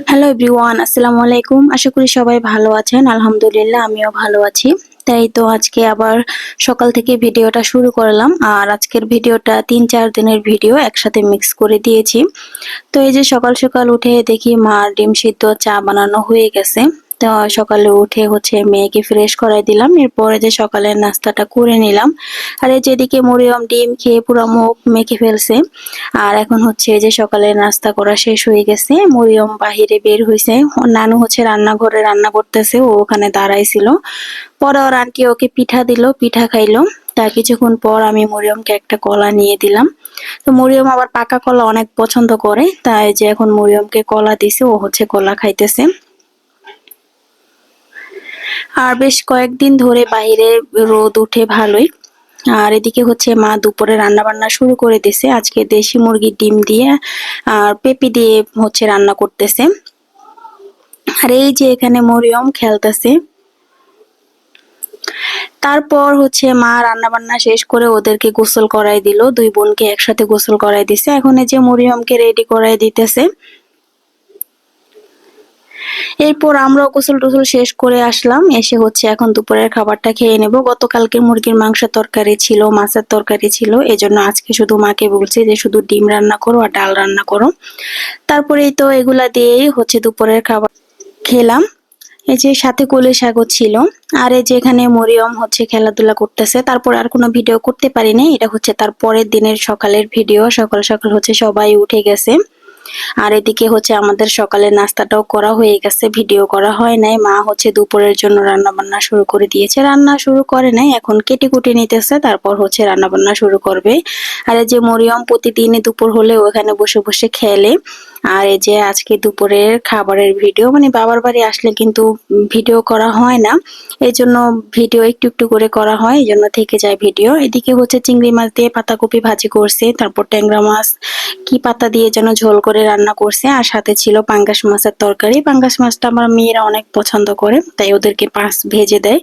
Hello everyone, আসসালামু আলাইকুম। আশা করি সবাই ভালো আছেন। আলহামদুলিল্লাহ আমিও ভালো আছি। তাই তো আজকে আবার সকাল থেকে ভিডিওটা শুরু করলাম। আর আজকের ভিডিওটা ৩-৪ দিনের ভিডিও একসাথে মিক্স করে দিয়েছি। তো এই যে সকাল সকাল উঠে দেখি মা ডিম সিদ্ধ চা বানানো হয়ে গেছে। তো সকালে উঠে মেয়েকে ফ্রেশ করাই দিলাম। এরপরে যে সকালের নাস্তাটা করে নিলাম। আর এই যে এদিকে মরিয়ম ডিম খেয়ে পুরা মুখ মেখে ফেলছে। আর এখন এই যে সকালের নাস্তা করা শেষ হয়ে গেছে। মরিয়ম বাহিরে বের হইছে। ওর নানু রান্নাঘরে রান্না করতেছে। ও ওখানে দাঁড়াইছিল। পরে ওর আন্টি ওকে পিঠা দিল, পিঠা খাইলো। তার কিছুক্ষণ পর আমি মরিয়মকে একটা কলা নিয়ে দিলাম। তো মরিয়ম আবার পাকা কলা অনেক পছন্দ করে। তাই যে এখন মরিয়মকে কলা দিছে, ও কলা খাইতেছে। আর বেশ কয়েকদিন ধরে বাইরে রোদ উঠে ভালোই। আর এদিকে মা দুপুরে রান্না বান্না শুরু করে দিছে। আজকে দেশি মুরগির ডিম দিয়ে আর পেঁপে দিয়ে রান্না করতেছে। আর এই যে এখানে মরিয়ম খেলতেছে। তারপর মা রান্না বান্না শেষ করে ওদেরকে গোসল করাই দিল। দুই বোনকে একসাথে গোসল করাই দিছে। এখন এই যে মরিয়মকে রেডি করাই দিতেছে। এরপর আমরাও গোসল টোসল শেষ করে আসলাম। এসে এখন দুপুরের খাবারটা খেয়ে নেব। গতকালকে মুরগির মাংসের তরকারি ছিল, মাছের তরকারি ছিল। এজন্য আজকে শুধু মাকে বলছি যে শুধু ডিম রান্না করো আর ডাল রান্না করো। তারপরেই তো এগুলা দিয়েই দুপুরের খাবার খেলাম। এই যে সাথে কলই শাকও ছিল। আর এই যে এখানে মরিয়ম খেলাধুলা করতেছে। তারপর আর কোনো ভিডিও করতে পারি নাই। এটা তার পরের দিনের সকালের ভিডিও। সকাল সকাল সবাই উঠে গেছে। আর এদিকে আমাদের সকালের নাস্তাটাও করা হয়ে গেছে, ভিডিও করা হয় নাই। মা দুপুরের জন্য রান্না বান্না শুরু করে দিয়েছে। রান্না শুরু করে নাই, এখন কেটে কুটে নিতেছে। তারপর রান্না বান্না শুরু করবে। আর এই যে মরিয়ম প্রতিদিনই দুপুর হলে ওখানে বসে বসে খেলে। আর এই যে আজকে দুপুরের খাবারের ভিডিও, মানে বাবার বাড়ি আসলে কিন্তু ভিডিও করা হয় না, এই জন্য ভিডিও একটু একটু করে করা হয়, এই জন্য থেকে যায় ভিডিও। এদিকে চিংড়ি মাছ দিয়ে পাতাকপি ভাজি করছে, তারপর ট্যাংরা মাছ কি পাতা দিয়ে যেন ঝোল করে রান্না করছে। আর সাথে ছিল পাঙ্গাস মাছের তরকারি। পাঙ্গাস মাছটা আমার মেয়েরা অনেক পছন্দ করে, তাই ওদেরকে মাছ ভেজে দেয়।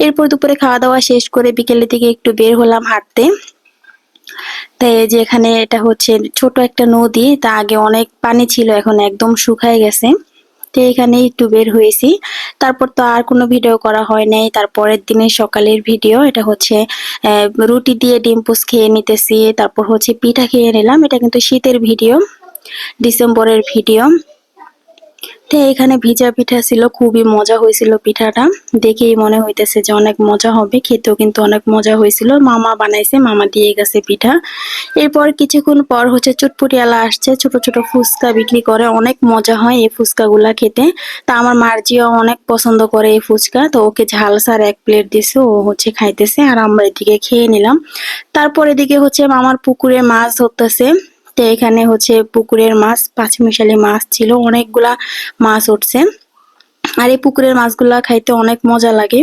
এরপর দুপুরে খাওয়া দাওয়া শেষ করে বিকেলের দিকে একটু বের হলাম হাঁটতে। তাই এই যে এখানে এটা ছোট একটা নদী, তা আগে অনেক পানি ছিল, এখন একদম শুকায় গেছে। তো এখানে একটু বের হয়েছি। তারপর তো আর কোনো ভিডিও করা হয় নাই। তারপরের দিনের সকালের ভিডিও এটা রুটি দিয়ে ডিম পোচ খেয়ে নিতেছি। তারপর পিঠা খেয়ে নিলাম। এটা কিন্তু শীতের ভিডিও, ডিসেম্বরের ভিডিও। তো এখানে ভিজা পিঠা ছিল, খুবই মজা হয়েছিল পিঠাটা। দেখেই মনে হইতেছে যে অনেক মজা হবে, খেতেও কিন্তু অনেক মজা হয়েছিল। মামা বানাইছে, মামা দিয়ে গেছে পিঠা। এরপর কিছুক্ষণ পর চটপটিওয়ালা আসছে, ছোট ছোট ফুচকা বিক্রি করে, অনেক মজা হয় এই ফুচকা গুলা খেতে। তা আমার মার্জিও অনেক পছন্দ করে এই ফুচকা, তো ওকে ঝাল সার 1 প্লেট দিছে, ও খাইতেছে। আর আমরা এদিকে খেয়ে নিলাম। তারপর এদিকে মামার পুকুরে মাছ ধরতেছে। তো এখানে পুকুরের মাছ, পাঁচমিশালি মাছ ছিল, অনেকগুলা মাছ উঠছে। আর এই পুকুরের মাছগুলা খাইতে অনেক মজা লাগে।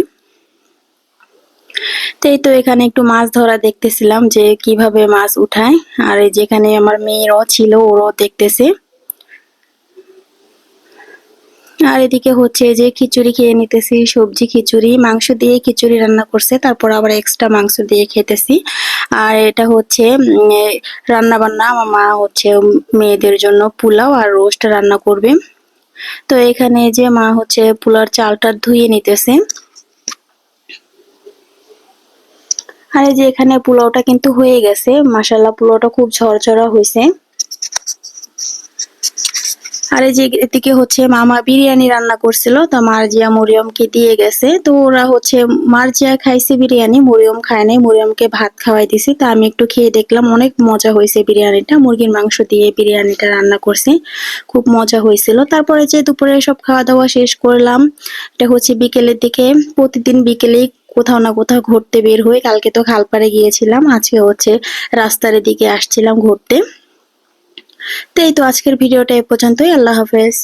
তো এই তো এখানে একটু মাছ ধরা দেখতেছিলাম যে কিভাবে মাছ উঠায়। আর এই যেখানে আমার মেয়েরও ছিল, ওরও দেখতেছে। আর এদিকে যে খিচুড়ি খেয়ে নিতেছি, সবজি খিচুড়ি, মাংস দিয়ে খিচুড়ি রান্না করছে, তারপর আবার এক্সট্রা মাংস দিয়ে খেতেছি। আর এটা রান্না বান্না আমার মা মেয়েদের জন্য পোলাও আর রোস্ট রান্না করবে। তো এখানে যে মা পোলার চালটা ধুয়ে নিতেছে। আর এই যে এখানে পোলাওটা কিন্তু হয়ে গেছে, মাশাআল্লাহ পোলাওটা খুব ঝরঝরা হয়েছে। আর এই যে এদিকে মামা বিরিয়ানি রান্না করছিল, তো মার্জিয়া মরিয়মকে দিয়ে গেছে। তো ওরা মার্জিয়া খাইছে বিরিয়ানি, মরিয়ম খায় নাই। মরিয়মকে ভাত খাওয়াই দিছি। তা আমি একটু খেয়ে দেখলাম, অনেক মজা হয়েছে বিরিয়ানিটা। মুরগির মাংস দিয়ে বিরিয়ানিটা রান্না করছে, খুব মজা হয়েছিল। তারপরে যে দুপুরে সব খাওয়া দাওয়া শেষ করলাম। এটা বিকেলের দিকে, প্রতিদিন বিকেলেই কোথাও না কোথাও ঘুরতে বের হই। কালকে তো খালপাড়ে গিয়েছিলাম, আজকে রাস্তার দিকে আসছিলাম ঘুরতে। তো এই তো আজকের ভিডিওটা এ পর্যন্তই। আল্লাহ হাফেজ।